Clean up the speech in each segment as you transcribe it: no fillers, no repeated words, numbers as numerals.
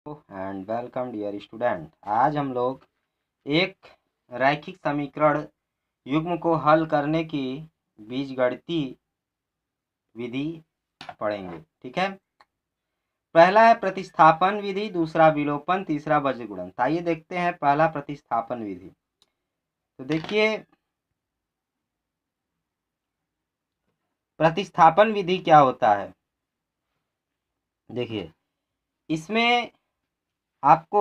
And welcome dear student. आज हम लोग एक रैखिक समीकरण युग्म को हल करने की बीजगणितीय विधि पढ़ेंगे। ठीक है, पहला है प्रतिस्थापन विधि, दूसरा विलोपन, तीसरा बीजगुणन। आइए देखते हैं पहला प्रतिस्थापन विधि। तो देखिए प्रतिस्थापन विधि क्या होता है। देखिए इसमें आपको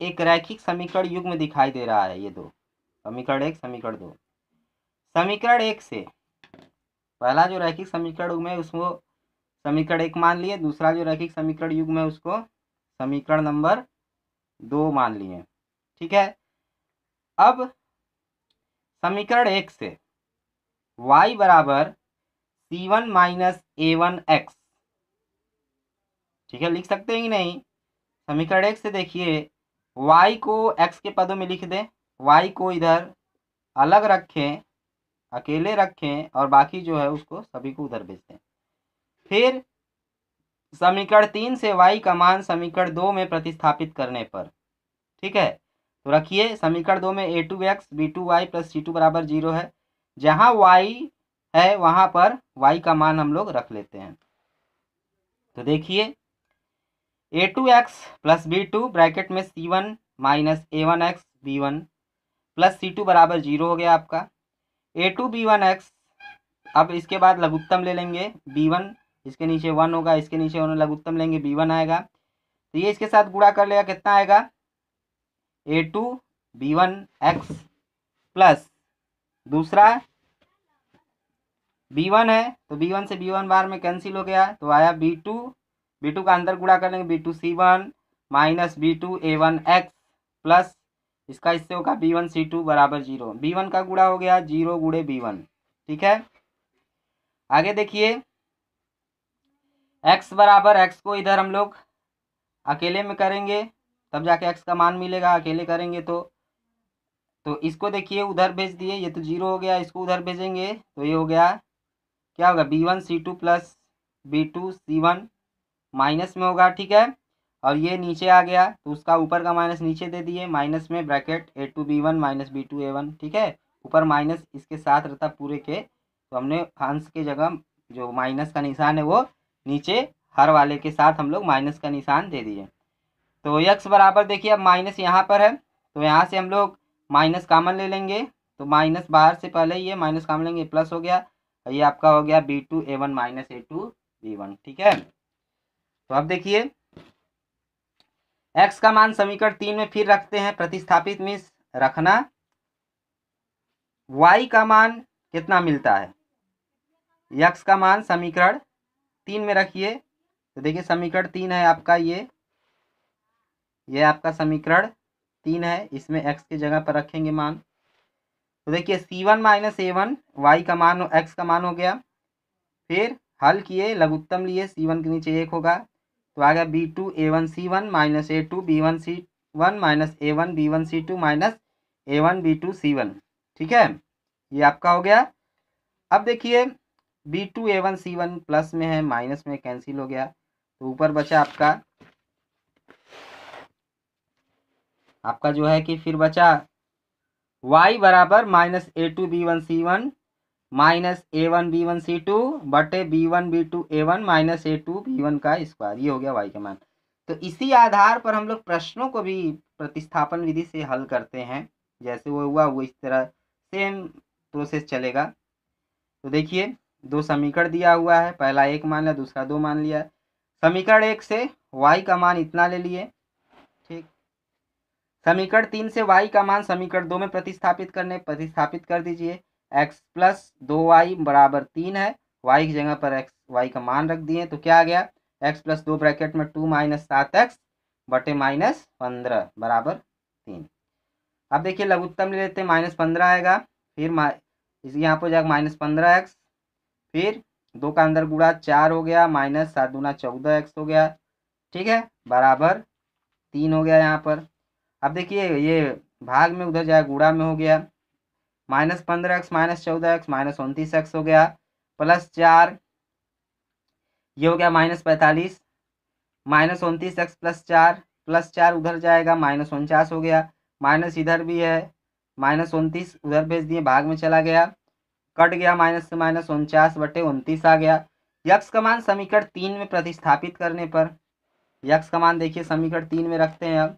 एक रैखिक समीकरण युग्म दिखाई दे रहा है। ये दो समीकरण, एक समीकरण दो। समीकरण एक से पहला जो रैखिक समीकरण युग्म है उसको समीकरण एक मान लिए, दूसरा जो रैखिक समीकरण युग्म है उसको समीकरण नंबर 2 मान लिए। ठीक है, अब समीकरण एक से y बराबर c1 माइनस a1x, ठीक है, लिख सकते हैं कि नहीं। समीकरण एक से देखिए y को x के पदों में लिख दें, y को इधर अलग रखें, अकेले रखें, और बाकी जो है उसको सभी को उधर भेज दें। फिर समीकरण 3 से y का मान समीकरण 2 में प्रतिस्थापित करने पर, ठीक है, तो रखिए समीकरण 2 में a2x b2y प्लस c2 बराबर 0 है। जहां y है वहां पर y का मान हम लोग रख लेते हैं। तो देखिए a2x प्लस b2 ब्रैकेट में c1 minus a1x b1 plus c2 बराबर 0 हो गया आपका। a2 b1x, अब इसके बाद लघुत्तम ले लेंगे b1, इसके नीचे 1 होगा, इसके नीचे उन्होंने लघुत्तम लेंगे b1 आएगा, तो ये इसके साथ गुणा कर लेगा, कितना आएगा a2 b1x प्लस दूसरा b1 है, तो b1 से b1 बार में कैंसिल हो गया, तो आया b2 का अंदर गुणा कर लेंगे b2 c1 minus b2 a1x plus इसका इससे होगा b1 c2 बराबर 0। b1 का गुणा हो गया 0 गुणे b1। ठीक है, आगे देखिए x बराबर, x को इधर हम लोग अकेले में करेंगे तब जाके x का मान मिलेगा, अकेले करेंगे तो इसको देखिए उधर भेज दिए, ये तो 0 हो गया, इसको उधर भेजेंगे तो ये हो गया, क्या होगा b1 c2 plus b2 c1 minus में होगा। ठीक है, और ये नीचे आ गया तो उसका ऊपर का माइनस नीचे दे दिए, माइनस में bracket a2 b1 minus b2 a1। ठीक है, ऊपर माइनस इसके साथ रहता पूरे के, तो हमने अंश के जगह जो माइनस का निशान है वो नीचे हर वाले के साथ हम लोग माइनस का निशान दे दिए। तो x बराबर देखिए अब माइनस यहाँ पर है, तो यहाँ से हम लोग माइनस कॉमन ले लेंगे, तो माइनस बाहर से पहले ही है, माइनस कॉमन लेंगे प्लस हो गया, ये आपका हो गया b2 a1 minus a2 b1। ठीक है, तो अब देखिए x का मान समीकरण 3 में फिर रखते हैं, प्रतिस्थापित में रखना, y का मान कितना मिलता है, x का मान समीकरण 3 में रखिए। तो देखिए समीकरण 3 है आपका, ये आपका समीकरण 3 है, इसमें x की जगह पर रखेंगे मान। तो देखिए c1 माइनस a1 y का मान x का मान हो गया, फिर हल किए लघुत्तम लिए, c1 के नीचे 1 होगा, तो आ गया b2 a1 c1 minus a2 b1 c1 minus a1 b1 c2 minus a1 b2 c1। ठीक है, ये आपका हो गया। अब देखिए b2 a1 c1 प्लस में है, माइनस में कैंसिल हो गया, तो ऊपर बचा आपका जो है कि फिर बचा y बराबर minus a2 b1 c1 minus a1 b1 c2 बटे b1 b2 a1 minus a2 b1 का स्क्वायर, ये हो गया y का मान। तो इसी आधार पर हम लोग प्रश्नों को भी प्रतिस्थापन विधि से हल करते हैं, जैसे वो हुआ वो इस तरह सेम प्रोसेस चलेगा। तो देखिए दो समीकरण दिया हुआ है, पहला 1 मान लिया, दूसरा 2 मान लिया। समीकरण 1 से y का मान इतना ले लिए, ठीक। समीकरण 3 से y का मान समीकरण 2 में प्रतिस्थापित कर दीजिए। x प्लस 2y बराबर 3 है, y की जगह पर y का मान रख दिए, तो क्या आ गया x प्लस 2 ब्रैकेट में 2 माइनस 7x बटे माइनस 15 बराबर 3। अब देखिए लघुत्तम ले लेते हैं, माइनस 15 आएगा, फिर इस यहाँ पर जाएगा माइनस 15x, फिर 2 का अंदर गुणा 4 हो गया, माइनस 7 दूना 14x हो गया। ठीक है, बराबर 3 हो गया यहाँ पर। अब देखिए ये भाग में उधर जाए गुणा में हो गया, minus 15x minus 14x minus 29x हो गया, प्लस 4 ये हो गया माइनस 45, -29x + 4 उधर जाएगा, -49 हो गया, माइनस इधर भी है, -29 उधर भेज दिए, भाग में चला गया, कट गया, माइनस से माइनस 49/29 आ गया। यक्स का मान समीकरण 3 में प्रतिस्थापित करने पर, यक्स का मान देखिए समीकरण 3 में रखते हैं। अब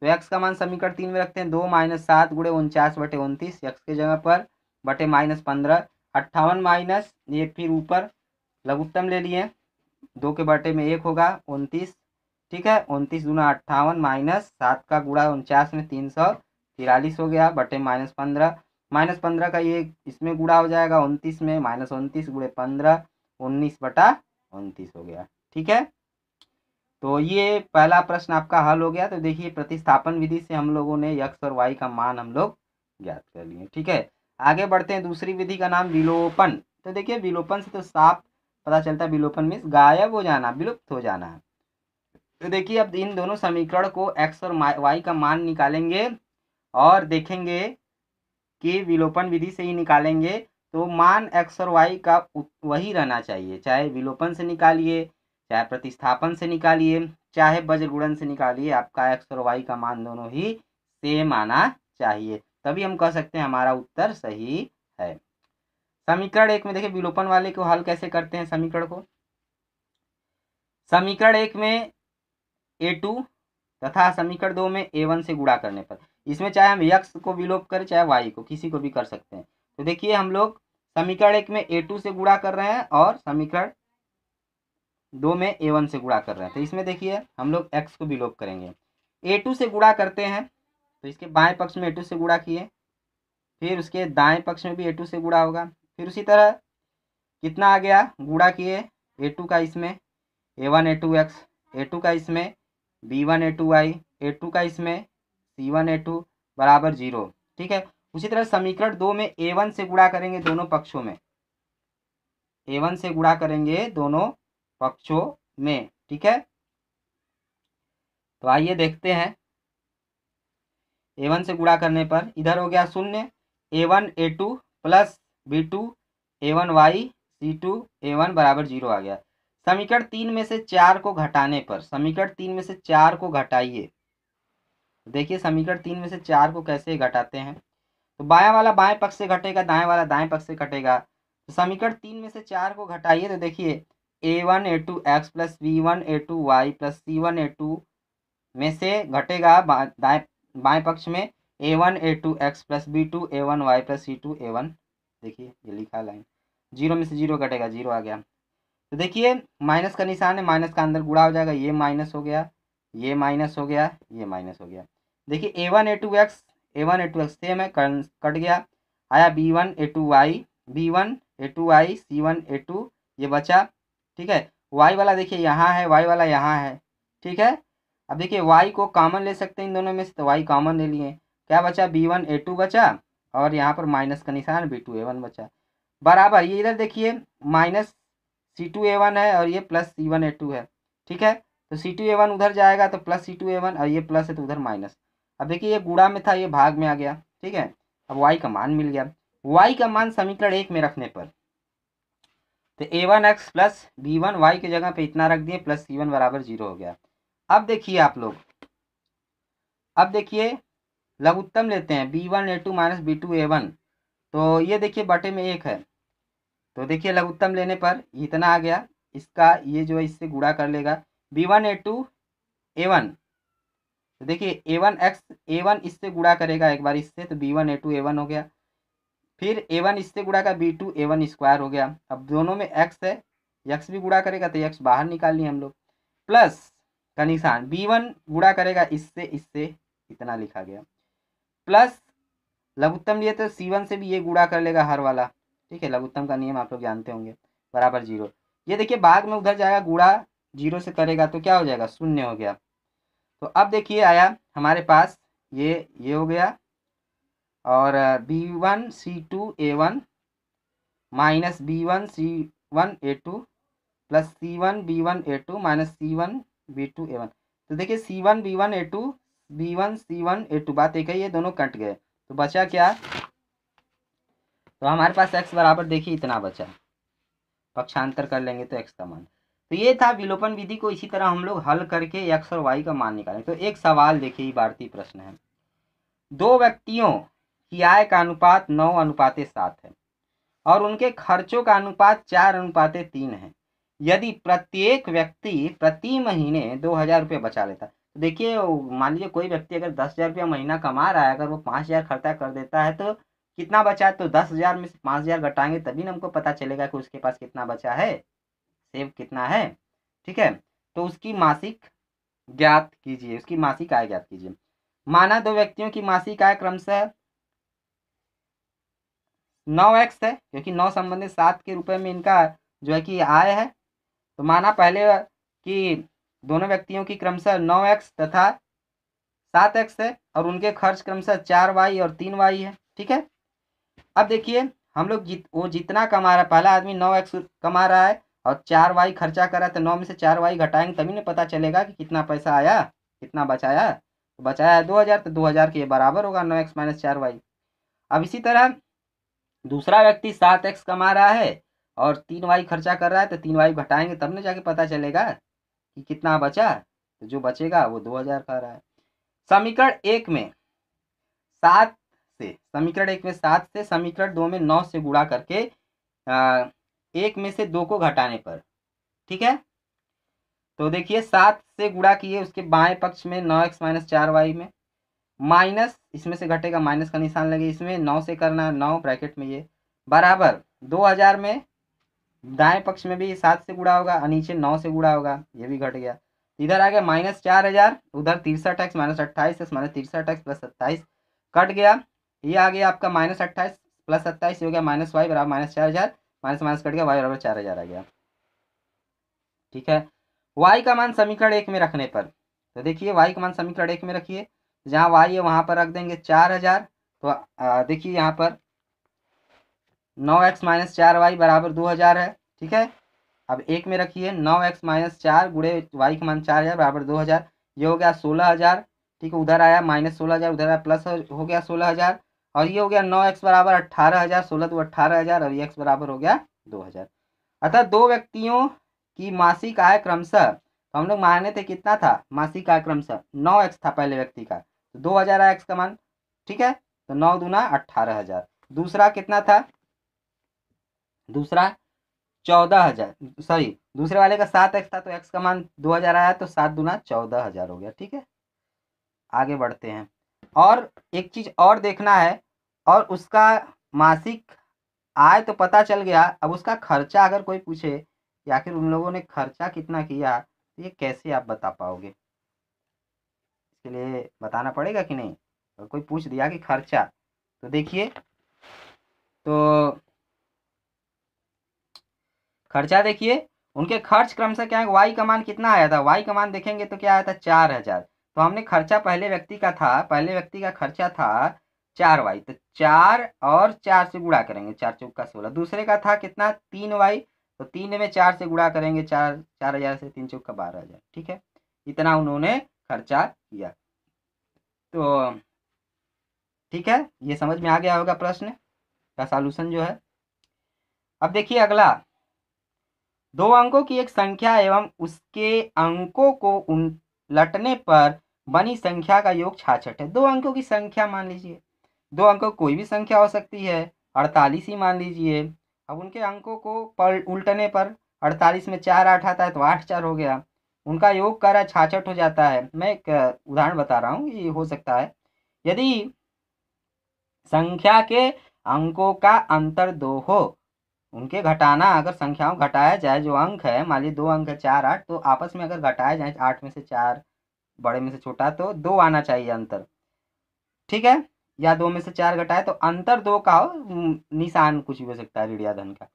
तो यक्स का मान समीकरण 3 में रखते हैं, 2 - 7 × 49/29 यक्स की जगह पर बटे -15, 58 माइनस ये फिर ऊपर लघुत्तम ले लिए, 2 के बटे में 1 होगा 29, ठीक है, 29 दूना 58 माइनस 7 का गुणा 49 में 343 हो गया, बटे -15, -15 का ये इसमें गुणा हो जाएगा 29 में, -29 × 15 19/29 हो गया, ठीक है। तो ये पहला प्रश्न आपका हल हो गया। तो देखिए प्रतिस्थापन विधि से हम लोगों ने यक्स और वाई का मान हम लोग ज्ञात कर लिए, ठीक है। आगे बढ़ते हैं, दूसरी विधि का नाम विलोपन। तो देखिए विलोपन से तो साफ पता चलता है, विलोपन मीन्स गायब हो जाना, विलुप्त हो जाना है। तो देखिए अब इन दोनों समीकरण को एक्स और वाई का मान निकालेंगे और देखेंगे कि विलोपन विधि से ही निकालेंगे तो मान एक्स और वाई का वही रहना चाहिए, चाहे विलोपन से निकालिए, चाहे प्रतिस्थापन से निकालिए, चाहे बज्रगुणन से निकालिए, आपका एक्स और वाई का मान दोनों ही सेम आना चाहिए, तभी हम कह सकते हैं हमारा उत्तर सही है। समीकरण 1 में देखिए विलोपन वाले को हल कैसे करते हैं समीकरण को। समीकरण 1 में a2 तथा समीकरण 2 में a1 से गुणा करने पर, इसमें चाहे हम यक्स को विलोप करें चाहे वाई को, किसी को भी कर सकते हैं। तो देखिए हम लोग समीकरण 1 में a2 से गुणा कर रहे हैं और समीकरण 2 में a1 से गुणा कर रहे हैं। तो इसमें देखिए हम लोग x को विलोप करेंगे, a2 से गुणा करते हैं तो इसके बाएं पक्ष में a2 से गुणा किए, फिर उसके दाएं पक्ष में भी a2 से गुणा होगा, फिर उसी तरह कितना आ गया गुणा किए a2 का इसमें a1 a2x, a2 का इसमें b1 a2y, a2 का इसमें c1 a2 बराबर 0, ठीक है। उसी तरह समीकरण 2 में a1 से गुणा करेंगे दोनों पक्षों में, a1 से गुणा करेंगे दोनों पक्षों में, ठीक है। तो आइए देखते हैं, a1 से गुणा करने पर इधर हो गया 0, a1 a2 plus b2 a1y c2 a1 बराबर 0 आ गया। समीकरण 3 में से 4 को घटाने पर, समीकरण 3 में से 4 को घटाइए, देखिए समीकरण 3 में से 4 को कैसे घटाते हैं। तो बायां वाला बाएं पक्ष से घटेगा, दाएं वाला दाएं पक्ष से घटेगा। तो समीकरण 3 में से 4 को घटाइए तो देखिए a1 a2x plus b1 a2y plus c1 a2 में से घटेगा बाएं पक्ष में a1 a2x plus b2 a1y plus c2 a1, देखिए ये लिखा लाइन, 0 में से 0 घटेगा, 0 आ गया। तो देखिए माइनस का निशान है, माइनस का अंदर गुणा हो जाएगा, ये माइनस हो गया, ये माइनस हो गया, ये माइनस हो गया। देखिए a1 a2x सेम है, कट गया, आया b1 a2y, b1 a2y c1 a2 ये बचा, ठीक है। y वाला देखिए यहाँ है, y वाला यहाँ है, ठीक है। अब देखिए y को कॉमन ले सकते हैं इन दोनों में से, तो y कॉमन ले लिए, क्या बचा b1 a2 बचा और यहाँ पर माइनस का निशान b2 a1 बचा, बराबर ये इधर देखिए माइनस c2 a1 है और ये प्लस c1 a2 है, ठीक है। तो c2 a1 उधर जाएगा तो प्लस c2 a1 और ये प्लस है तो उधर माइनस। अब देखिए ये गुणा में था, ये भाग में आ गया, ठीक है। अब y का मान मिल गया, y का मान समीकरण 1 में रखने पर तो a1x प्लस b1 y की जगह पे इतना रख दिए प्लस c1 बराबर 0 हो गया। अब देखिए आप लोग, अब देखिए लघुत्तम लेते हैं b1 a2 minus b2 a1, तो ये देखिए बटे में 1 है, तो देखिए लघुत्तम लेने पर इतना आ गया, इसका ये जो है इससे गुणा कर लेगा b1 a2 a1, तो देखिए a1 इससे गुणा करेगा एक बार इससे, तो b1 a2 a1 हो गया, फिर a1 इससे गुणा का b2 a1 स्क्वायर हो गया। अब दोनों में x है, x भी गुणा करेगा तो x बाहर निकाल लिए हम लोग, प्लस का निशान b1 गुणा करेगा इससे, इससे इतना लिखा गया, प्लस लघुत्तम लिए तो c1 से भी ये गुणा कर लेगा हर वाला, ठीक है, लघुत्तम का नियम आप लोग जानते होंगे, बराबर 0। ये देखिए भाग में उधर जाएगा, गुणा 0 से करेगा तो क्या हो जाएगा 0 हो गया। तो अब देखिए आया हमारे पास ये हो गया, और b1 c2 a1 minus b1 c1 a2 plus c1 b1 a2 minus c1 b2 a1, तो देखिए c1 b1 a2 b1 c1 a2 बात एक ही है, दोनों कट गए, तो बचा क्या, तो हमारे पास x बराबर देखिए इतना बचा, पक्षांतर कर लेंगे तो x का मान तो ये था विलोपन विधि को इसी तरह हम लोग हल करके x और y का मान निकालें। तो एक सवाल देखिए, भारतीय प्रश्न है, दो व्यक्तियों की आय का अनुपात 9:7 है और उनके खर्चों का अनुपात 4:3 है। यदि प्रत्येक व्यक्ति प्रति महीने 2,000 रुपये बचा लेता, तो देखिए मान लीजिए कोई व्यक्ति अगर 10,000 रुपया महीना कमा रहा है, अगर वो 5,000 खर्चा कर देता है तो कितना बचा है? तो 10,000 में से 5,000 घटाएंगे तभी ना हमको पता चलेगा कि उसके पास कितना बचा है, सेव कितना है। ठीक है, तो उसकी मासिक ज्ञात कीजिए, उसकी मासिक आय ज्ञात कीजिए। माना दो व्यक्तियों की मासिक आय क्रमशः 9x है, क्योंकि 9 संबंधित 7 के रुपए में इनका जो है कि आय है। तो माना पहले कि दोनों व्यक्तियों की क्रमशः 9x तथा 7x है और उनके खर्च क्रमशः 4y और 3y है। ठीक है, अब देखिए हम लोग वो जितना कमा रहा है, पहला आदमी 9x कमा रहा है और 4y खर्चा कर रहा है, तो 9 में से 4y घटाएंगे तभी ना पता चलेगा कि कितना पैसा आया, कितना बचाया। तो बचाया 2,000, तो 2,000 के बराबर होगा 9x - 4y। अब इसी तरह दूसरा व्यक्ति 7x कमा रहा है और 3y खर्चा कर रहा है, तो 3y घटाएंगे तब ना जाके पता चलेगा कि कितना बचा। तो जो बचेगा वो 2,000 का रहा है। समीकरण 1 में 7 से, समीकरण 1 में 7 से, समीकरण 2 में 9 से गुणा करके 1 में से 2 को घटाने पर, ठीक है, तो देखिए 7 से गुणा किए, उसके बाएं पक्ष में 9x - 4y में माइनस, इसमें से घटेगा माइनस का निशान लगे, इसमें 9 से करना, 9 ब्रैकेट में ये बराबर 2,000 में दाएं पक्ष में भी 7 से गुणा होगा और नीचे 9 से गुणा होगा, ये भी घट गया। इधर आ गया -4,000, उधर 63x - 28x -63x + 27 कट गया। ये आ गया आपका -28 + 27 हो गया -y बराबर -4,000, माइनस माइनस कट गया, y बराबर 4,000 आ गया। ठीक है, y का मान समीकरण 1 में रखने पर, तो देखिए y का मान समीकरण 1 में रखिए, जहाँ y है वहां पर रख देंगे 4,000। तो देखिए यहाँ पर 9x - 4y बराबर 2,000 है। ठीक है, अब 1 में रखिए 9x - 4 गुणे y का मान 4,000 बराबर 2,000, ये हो गया 16,000। ठीक है, उधर आया -16,000, उधर आया प्लस हो गया 16,000 और ये हो गया 9x बराबर 18,000, 16 तो 18,000 और ये x बराबर हो गया 2,000। अतः दो व्यक्तियों की मासिक आय क्रमशः, तो हम लोग माने थे कितना था मासिक आय क्रमशः 9x था पहले व्यक्ति का, तो 2,000 आया x का मान। ठीक है, तो 9 दूना 18,000। दूसरा कितना था, दूसरा 14,000, सॉरी दूसरे वाले का 7x था, तो x का मान 2,000 आया, तो 7 दूना 14,000 हो गया। ठीक है, आगे बढ़ते हैं। और एक चीज और देखना है, और उसका मासिक आय तो पता चल गया, अब उसका खर्चा अगर कोई पूछे कि आखिर उन लोगों ने खर्चा कितना किया, तो ये कैसे आप बता पाओगे? इसके लिए बताना पड़ेगा कि नहीं? अगर कोई पूछ दिया कि खर्चा, तो देखिए, तो खर्चा देखिए उनके खर्च क्रमशः क्या है, वाई का मान कितना आया था, वाई का मान देखेंगे तो क्या आया था 4,000। तो हमने खर्चा पहले व्यक्ति का था, पहले व्यक्ति का खर्चा था 4y, तो 4 और 4 से गुणा करेंगे, 4 चौका 16। दूसरे का था कितना 3y, तो 3 में 4 से गुणा करेंगे, 4,000 से 3 चौका 12,000। ठीक है, इतना उन्होंने खर्चा किया। तो ठीक है, ये समझ में आ गया होगा प्रश्न का सॉल्यूशन जो है। अब देखिए अगला, दो अंकों की एक संख्या एवं उसके अंकों को उलटने पर बनी संख्या का योग 66 है। दो अंकों की संख्या मान लीजिए, दो अंकों कोई भी संख्या हो सकती है, 48 ही मान लीजिए। अब उनके अंकों को उल्टने पर 48 में 4 8 आता है, तो 8 4 हो गया, उनका योग कर 66 हो जाता है। मैं एक उदाहरण बता रहा हूँ, ये हो सकता है यदि संख्या के अंकों का अंतर 2 हो, उनके घटाना, अगर संख्याओं घटाया जाए, जो अंक है मान लीजिए 2 अंक है 4 8, तो आपस में अगर घटाया जाए 8 में से 4 बड़े में से छोटा, तो 2 आना चाहिए अंतर। ठीक है, या 2 में से 4 घटाए तो अंतर 2 का हो, निशान कुछ भी हो सकता है ऋण या धन का।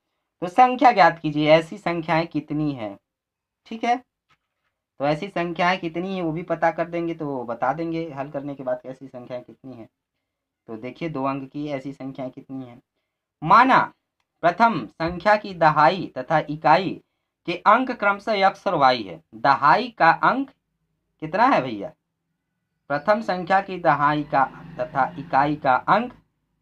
तो संख्या ज्ञात कीजिए, ऐसी संख्याएं कितनी है। ठीक है, तो ऐसी संख्याएं कितनी है वो भी पता कर देंगे, तो बता देंगे हल करने के बाद ऐसी संख्याएं कितनी है। तो देखिए 2 अंक की ऐसी संख्याएं कितनी है। माना प्रथम संख्या की दहाई तथा इकाई के अंक क्रमशः x और y है। दहाई का अंक कितना है भैया, प्रथम संख्या की दहाई का तथा इकाई का अंक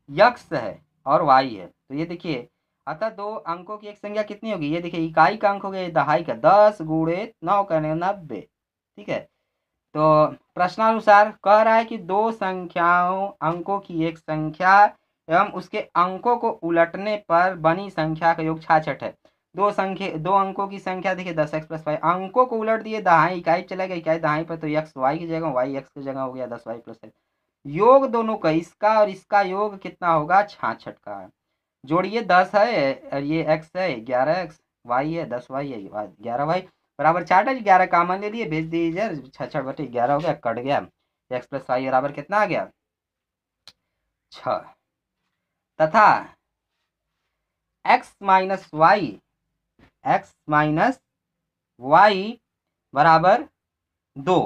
x है और y है। तो ये देखिए अतः दो अंकों की एक संख्या कितनी होगी, ये देखिए इकाई का अंक हो गया, दहाई का 10 गुणे 9 करने 90। ठीक है, तो प्रश्नानुसार कह रहा है कि दो संख्याओं अंकों की एक संख्या एवं उसके अंकों को उलटने पर बनी संख्या का योग 66 है। दो अंकों की संख्या देखिए 10x+y, अंकों को उलट दिए, दहाई इकाई चलेगा, इकाई दहाई पर, तो x y की जगह y x की जगह हो गया 10y+x। योग दोनों का इसका और इसका योग कितना होगा 66 का है। जोड़िए 10 है और ये x है 11x, y है 10y है 11y बराबर 60 है। 11 कॉमन ले लिए, भेज दीजिए, 66/11 हो गया, कट गया। x+y बराबर कितना आ गया 6 तथा x माइनस वाई बराबर 2।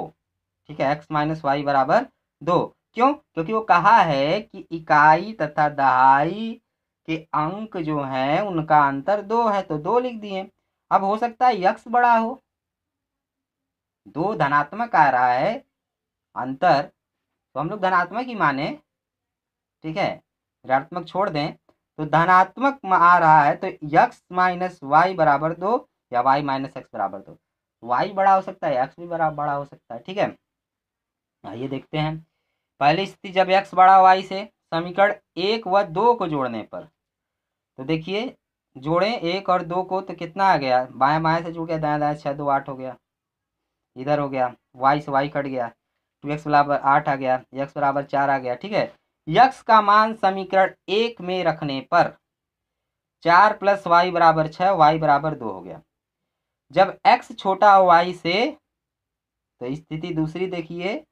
ठीक है, x माइनस वाई बराबर 2। क्यों? क्योंकि वो कहा है कि इकाई तथा दहाई के अंक जो हैं उनका अंतर 2 है, तो 2 लिख दिए। अब हो सकता है x बड़ा हो, 2 धनात्मक आ रहा है अंतर, तो हम लोग धनात्मक ही माने। ठीक है, ऋणात्मक छोड़ दें, तो धनात्मक आ रहा है, तो x माइनस वाई बराबर 2 या y माइनस एक्स बराबर 2। y बड़ा हो सकता है, x भी बड़ा हो सकता है। ठीक है, आइए देखते हैं। पहली स्थिति जब x बड़ा y से, समीकरण 1 व 2 को जोड़ने पर, तो देखिए जोड़ें 1 और 2 को, तो कितना आ गया, बाएं बाएं से जुड़ गया, दाएं दाएं 6 2 8 हो गया, इधर हो गया, y से y कट गया, 2x बराबर 8 आ गया, x बराबर 4 आ गया। ठीक है, x का मान समीकरण 1 में रखने पर 4 + y बराबर 6, y बराबर 2 हो गया। जब x छोटा हो y से, तो स्थिति दूसरी देखिए,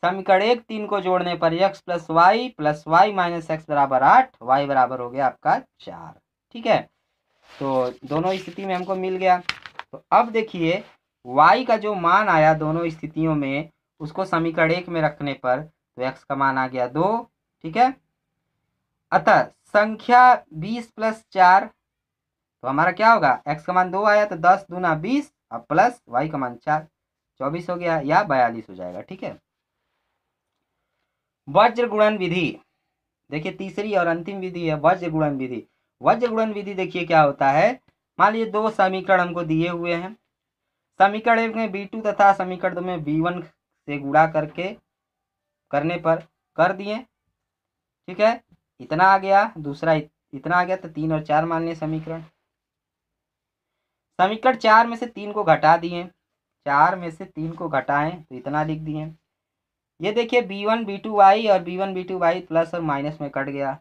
समीकरण 1 3 को जोड़ने पर x + y माइनस एक्स बराबर 8, y बराबर हो गया आपका 4। ठीक है, तो दोनों स्थिति में हमको मिल गया। तो अब देखिए y का जो मान आया दोनों स्थितियों में, उसको समीकरण 1 में रखने पर, तो x का मान आ गया 2। ठीक है, अतः संख्या 20 + 4, तो हमारा क्या होगा, x का मान 2 आया, तो 10 दूना 20 अब प्लस y का मान 4, 24 हो गया या 42 हो जाएगा। ठीक है, वज्र गुणन विधि देखिए, तीसरी और अंतिम विधि है वज्र गुणन विधि। वज्र गुणन विधि देखिए क्या होता है, मान लीजिए दो समीकरण हमको दिए हुए हैं, समीकरण 1 में b2 तथा समीकरण 2 में b1 से गुणा करने पर कर दिए। ठीक है, इतना आ गया, दूसरा इतना आ गया, तो 3 और 4 मान लिए समीकरण। समीकरण 4 में से 3 को घटा दिए, 4 में से 3 को घटाएं तो इतना लिख दिए। ये देखिए b1 b2y और b1 b2y प्लस और माइनस में कट गया,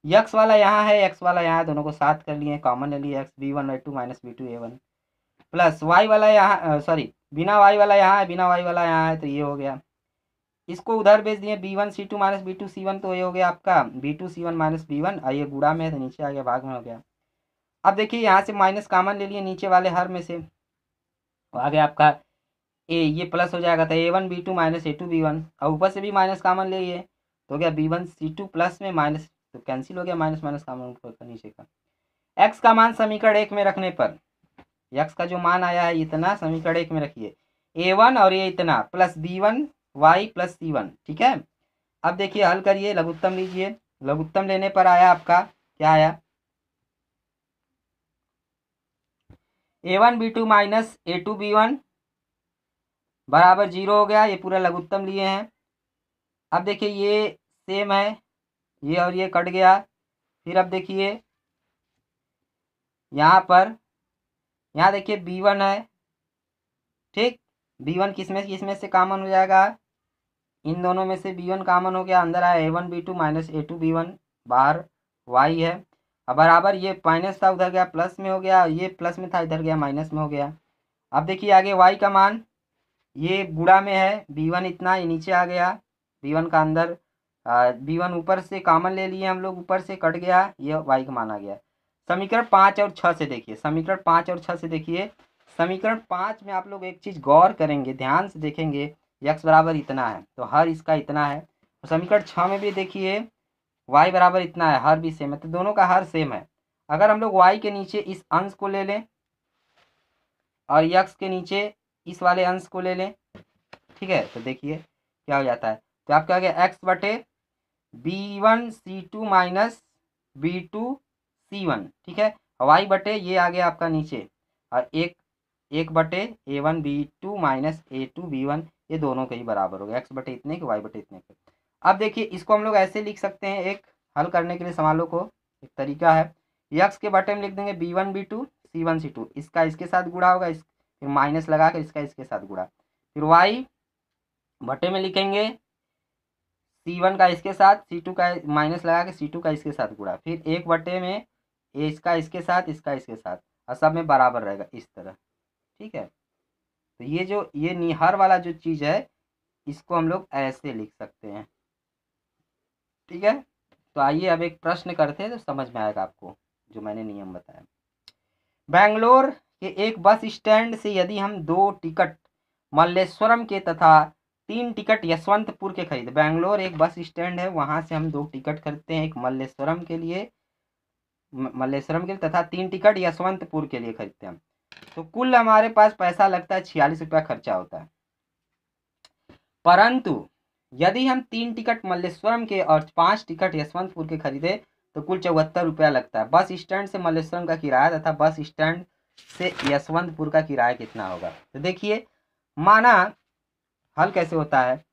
x वाला यहाँ है, x वाला यहाँ है, दोनों को साथ कर लिए, कॉमन ले लिए, x b1y2 minus b2a1 plus y वाला यहाँ, सॉरी बिना y वाला यहाँ है, बिना y वाला यहाँ है, तो ये हो गया। इसको उधर भेज दिए, b1 c2 minus b2 c1, तो ये हो गया आपका b2 c1 माइनस b1, ये गुणा में है तो नीचे आ गया, भाग में हो गया। अब देखिए यहाँ से माइनस कॉमन ले लिए नीचे वाले हर में से, तो आ गया आपका ये प्लस हो जाएगा, तो a1 b2 minus a2 b1, और ऊपर से भी माइनस कॉमन ले लिए, तो हो गया b1 c2 प्लस में माइनस, तो कैंसिल हो गया, माइनस माइनस कॉमन ऊपर का नीचे का। x का मान समीकरण 1 में रखने पर, x का जो मान आया है इतना समीकरण 1 में रखिए, a1 और ये इतना plus b1 y plus c1। ठीक है, अब देखिए हल करिए, लघुत्तम लीजिए, लघुत्तम लेने पर आया आपका क्या आया, a1 b2 minus a2 b1 बराबर 0 हो गया, ये पूरा लघुत्तम लिए हैं। अब देखिए ये सेम है, ये और ये कट गया। फिर अब देखिए यहाँ पर, यहाँ देखिए b1 है, ठीक, b1 किसमें से कॉमन हो जाएगा, इन दोनों में से b1 कॉमन हो गया, अंदर आया a1 b2 minus a2 b1, बाहर y है, अब बराबर ये माइनस था उधर गया प्लस में हो गया, ये प्लस में था इधर गया माइनस में हो गया। अब देखिए आगे y का मान, ये गुणा में है, b1 इतना, ये नीचे आ गया, b1 का अंदर b1 ऊपर से कॉमन ले लिए हम लोग, ऊपर से कट गया, ये y का मान आ गया। समीकरण 5 और 6 से देखिए, समीकरण 5 और 6 से देखिए, समीकरण 5 में आप लोग एक चीज गौर करेंगे, ध्यान से देखेंगे, x बराबर इतना है तो हर इसका इतना है, तो समीकरण 6 में भी देखिए y बराबर इतना है, हर भी सेम है, तो दोनों का हर सेम है। अगर हम लोग y के नीचे इस अंश को ले लें और x के नीचे इस वाले अंश को ले लें, ठीक है, तो देखिए क्या हो जाता है, तो आपका आ गया x बटे b1 c2 minus b2 C1, ठीक है। y बटे ये आ गया आपका नीचे, और एक बटे A1 B2 minus A2 B1, ये दोनों के ही बराबर हो गया, x बटे इतने के y बटे इतने के। अब देखिए इसको हम लोग ऐसे लिख सकते हैं, एक हल करने के लिए सवालों को एक तरीका है, x के बटे में लिख देंगे B1 B2 C1 C2, इसका इसके साथ गुणा होगा, फिर माइनस लगा कर इसका इसके साथ गुणा, फिर y बटे में लिखेंगे C1 का इसके साथ, C2 का माइनस लगा के C2 का इसके साथ गुणा, फिर एक बटे में इसका इसके साथ, इसका इसके साथ, और सब में बराबर रहेगा इस तरह, ठीक है। तो ये जो ये निहर वाला जो चीज़ है इसको हम लोग ऐसे लिख सकते हैं, ठीक है। तो आइए अब एक प्रश्न करते हैं तो समझ में आएगा आपको जो मैंने नियम बताया। बेंगलोर के एक बस स्टैंड से यदि हम 2 टिकट मल्लेश्वरम के तथा 3 टिकट यशवंतपुर के खरीदे, बेंगलोर एक बस स्टैंड है, वहां से हम 2 टिकट खरीदते हैं, एक मल्लेश्वरम के लिए तथा 3 टिकट यशवंतपुर के लिए खरीदते हैं, तो कुल हमारे पास पैसा लगता है 46 रुपया खर्चा होता है। परंतु यदि हम 3 टिकट मल्लेश्वरम के और 5 टिकट यशवंतपुर के खरीदे तो कुल 74 रुपया लगता है। बस स्टैंड से मल्लेश्वरम का किराया तथा बस स्टैंड से यशवंतपुर का किराया कितना होगा। तो देखिए माना हल कैसे होता है,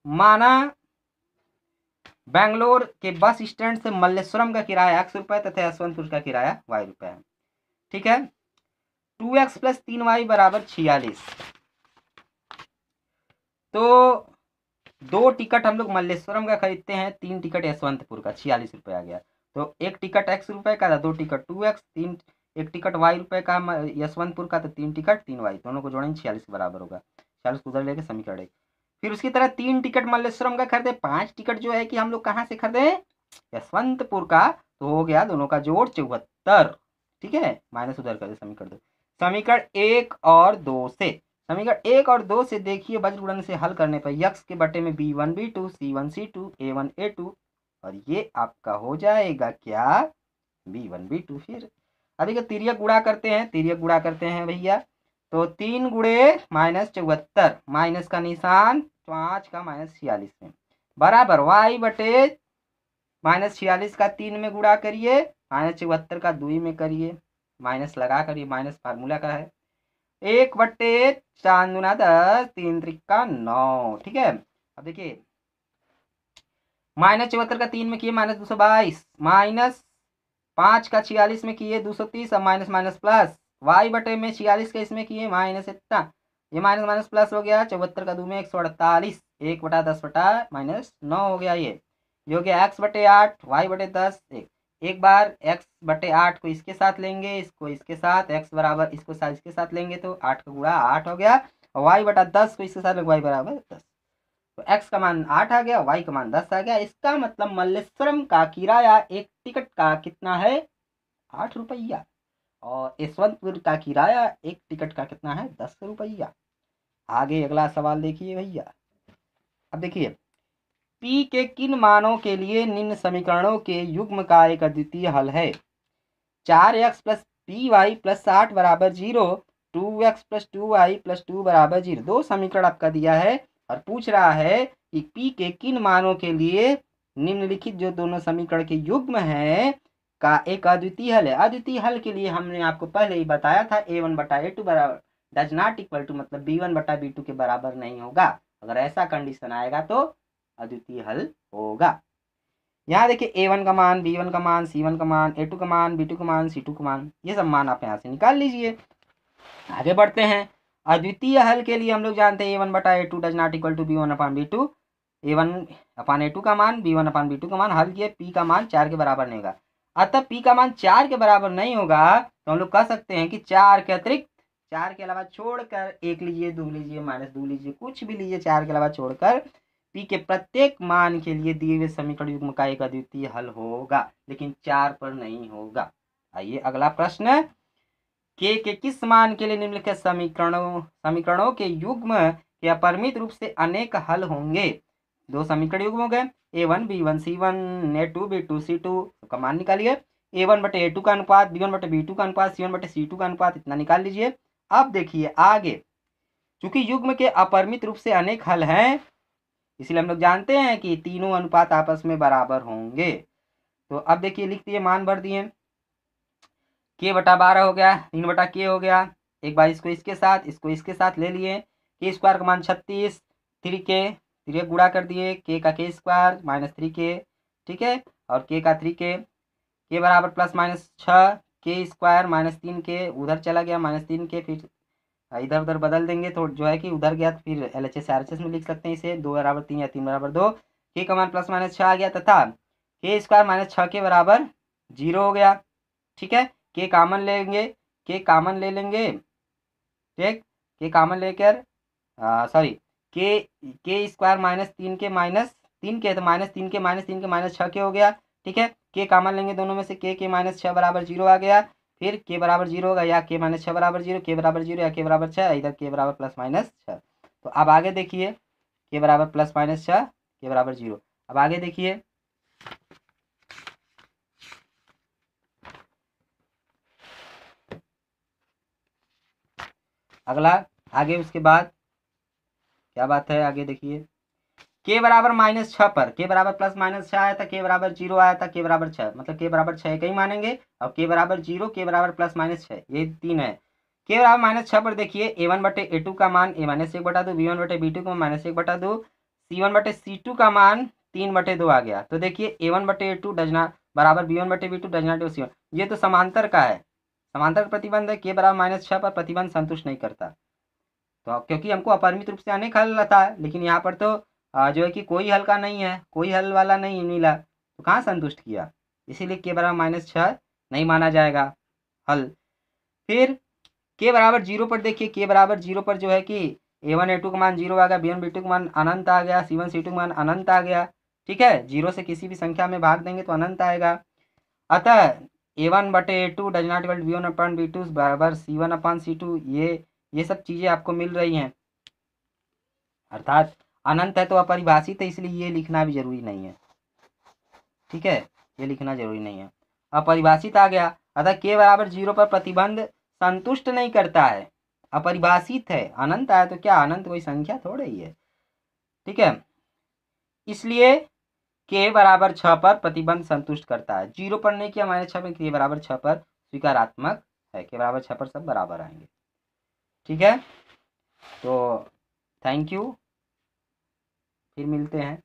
माना बेंगलोर के बस स्टैंड से मल्लेश्वरम का किराया x रुपये तथा यशवंतपुर का किराया y रुपये है, ठीक है। 2x प्लस 3y बराबर 46, तो 2 टिकट हम लोग मल्लेश्वरम का खरीदते हैं, 3 टिकट यशवंतपुर का, 46 रुपये आ गया। तो एक टिकट x रुपये का था, 2 टिकट 2x, एक टिकट y रुपये का यशवंतपुर का, तो 3 टिकट 3y, दोनों को जोड़ेंगे 46 के बराबर होगा। 46 उधर लेके समीकरण 1। फिर उसकी तरह 3 टिकट मल्लेश्वरम का खरीदे, 5 टिकट जो है कि हम लोग कहाँ से खरीदे, यशवंतपुर का, तो हो गया दोनों का जोड़ 74, ठीक है। माइनस उधर कर दे समीकरण 2। समीकरण 1 और 2 से, समीकरण 1 और 2 से देखिए वज्र गुणन से हल करने पर x के बटे में B1 B2 C1 C2 A1 A2, और ये आपका हो जाएगा क्या, B1 B2। फिर अधिक तिर्यक गुणा करते हैं, तिर्यक गुणा करते हैं भैया, तो 3 गुणे माइनस 74, माइनस का निशान 5 का माइनस 46 में, बराबर y बटे माइनस 46 का 3 में गुणा करिए, माइनस 74 का 2 में करिए, माइनस लगा करिए, माइनस फार्मूला का है, 1 बटे 4 दूना 10, 3 त्रिका 9, ठीक है। अब देखिए माइनस 74 का 3 में किए माइनस 222, माइनस 5 का 46 में किए 230, अब माइनस माइनस प्लस, y बटे में 46 का इसमें किए माइनस इतना, ये माइनस माइनस प्लस हो गया, 74 का 2 में 148, 1 बटा 10 बटा माइनस 9 हो गया, ये हो गया x बटे 8 y बटे 10। एक बार x बटे 8 को इसके साथ लेंगे, इसको इसके साथ, x बराबर इसको साथ इसके साथ लेंगे तो 8 का गुणा 8 हो गया, और y बटा 10 को इसके साथ लेंगे, y बराबर 10, तो x का मान 8 आ गया, y का मान 10 आ गया। इसका मतलब मल्लेश्वरम का किराया एक टिकट का कितना है, 8 रुपया, और यशवंतपुर का किराया एक टिकट का कितना है, 10 रुपया। आगे अगला सवाल देखिए भैया। अब देखिए P के किन मानों के लिए निम्न समीकरणों के युग्म का एक अद्वितीय हल है, 4x प्लस py प्लस 60 बराबर 0, 2x प्लस 2y प्लस 2 बराबर 0। 2 समीकरण आपका दिया है और पूछ रहा है कि P के किन मानों के लिए निम्नलिखित जो दोनों समीकरण के युग्म है का एक अद्वितीय हल है। अद्वितीय हल के लिए हमने आपको पहले ही बताया था a1 बटा a2 बराबर डज नॉट इक्वल टू, मतलब b1 बटा b2 के बराबर नहीं होगा। अगर ऐसा कंडीशन आएगा तो अद्वितीय हल होगा। यहाँ देखिए a1 का मान, b1 का मान, c1 का मान, a2 का मान, b2 का मान, c2 का मान, ये सब मान आप यहाँ से निकाल लीजिए। आगे बढ़ते हैं। अद्वितीय हल के लिए हम लोग जानते हैं a1 बटा a2 does not equal to b1 upon b2, a1 upon a2 का मान, b1 अपान b2 का मान, हल किए p का मान 4 के बराबर नहीं होगा। अतः p का मान 4 के बराबर नहीं होगा तो हम लोग कह सकते हैं कि 4 के अतिरिक्त, 4 के अलावा छोड़कर 1 लीजिए, 2 लीजिए, माइनस 2 लीजिए, कुछ भी लीजिए, 4 के अलावा छोड़कर p के प्रत्येक मान के लिए दिए हुए समीकरण युग्म का एक अद्वितीय हल होगा, लेकिन 4 पर नहीं होगा। आइए अगला प्रश्न, k के किस मान के लिए निम्नलिखित समीकरणों के युग्म के अपरिमित रूप से अनेक हल होंगे। 2 समीकरण युग्म हो गए, a1 b1 c1 a2 b2 c2 का मान निकालिए, a1 बटे a2 का अनुपात, b1 बटे b2 का अनुपात, c1 बटे c2 का अनुपात, इतना निकाल लीजिए। अब देखिए आगे, चूंकि युग्म के अपरिमित रूप से अनेक हल हैं इसलिए हम लोग जानते हैं कि तीनों अनुपात आपस में बराबर होंगे। तो अब देखिए लिख दिए, मान भर दिए, k बटा 12 हो गया, 3 बटा k हो गया। एक बार इसको इसके साथ ले लिए, k स्क्वायर का मान 36, 3k, 3 गुणा कर दिए, k का k स्क्वायर माइनस 3k, ठीक है, और k का 3k, k बराबर plus minus 6, k square minus 3k उधर चला गया, माइनस 3k, फिर इधर उधर बदल देंगे तो जो है कि उधर गया तो फिर LHS RHS में लिख सकते हैं इसे, 2 बराबर 3 या 3 बराबर 2, k का मान प्लस माइनस 6 आ गया तथा k स्क्वायर माइनस 6 के बराबर 0 हो गया, ठीक है। k कॉमन लेंगे, k कॉमन ले लेंगे, ठीक, k कॉमन लेकर sorry k square minus 3k minus 3k, तो माइनस 3k माइनस 6k हो गया, ठीक है। k कॉमन लेंगे दोनों में से, k माइनस 6 बराबर 0 आ गया, फिर k बराबर 0 होगा या k माइनस 6 बराबर 0, k बराबर 0 या k बराबर 6, इधर k बराबर प्लस माइनस 6। तो अब आगे देखिए, k बराबर प्लस माइनस 6, k बराबर 0। अब आगे देखिए, अगला आगे उसके बाद क्या बात है, आगे देखिए, k बराबर माइनस 6 पर, k बराबर प्लस माइनस 6 आया था, k बराबर 0 आया था, k बराबर 6, मतलब k बराबर 6 का ही मानेंगे, और k बराबर 0, k बराबर प्लस माइनस 6, ये 3 है। k बराबर माइनस 6 पर देखिए, a1 बटे a2 का मान a माइनस 1 बटा 2, b1 बटे b2 का माइनस 1 बटा 2, c1 बटे c2 का मान 3 बटे 2 आ गया। तो देखिए a1 बटे a2 डजना बराबर b1 बटे b2 डजना टू c1, ये तो समांतर का है, समांतर प्रतिबंध है, k बराबर माइनस 6 पर प्रतिबंध संतुष्ट नहीं करता। तो क्योंकि हमको अपरिमित रूप से अनेक हल था, लेकिन यहाँ पर तो जो है कि कोई हल का नहीं है, कोई हल वाला नहीं मिला, तो कहाँ संतुष्ट किया, इसीलिए के बराबर माइनस 6 नहीं माना जाएगा हल। फिर के बराबर 0 पर देखिए, के बराबर 0 पर जो है कि a1 a2 का मान 0 आ गया, b1 b2 का मान अनंत आ गया, c1 c2 का मान अनंत आ गया, ठीक है। 0 से किसी भी संख्या में भाग देंगे तो अनंत आएगा। अतः a1 बटे a2 does not equal b1 upon b2 बराबर c1 अपॉन c2, ये सब चीज़ें आपको मिल रही हैं, अर्थात अनंत है तो अपरिभाषित है, इसलिए ये लिखना भी जरूरी नहीं है, ठीक है, ये लिखना जरूरी नहीं है, अपरिभाषित आ गया। अतः के बराबर 0 पर प्रतिबंध संतुष्ट नहीं करता है, अपरिभाषित है, अनंत आया तो क्या अनंत कोई संख्या थोड़ा ही है, ठीक है, इसलिए के बराबर 6 पर प्रतिबंध संतुष्ट करता है। 0 पर नहीं किया, माइनस 6 में, के बराबर 6 पर स्वीकारात्मक है, के बराबर 6 पर सब बराबर आएंगे, ठीक है। तो थैंक यू, फिर मिलते हैं।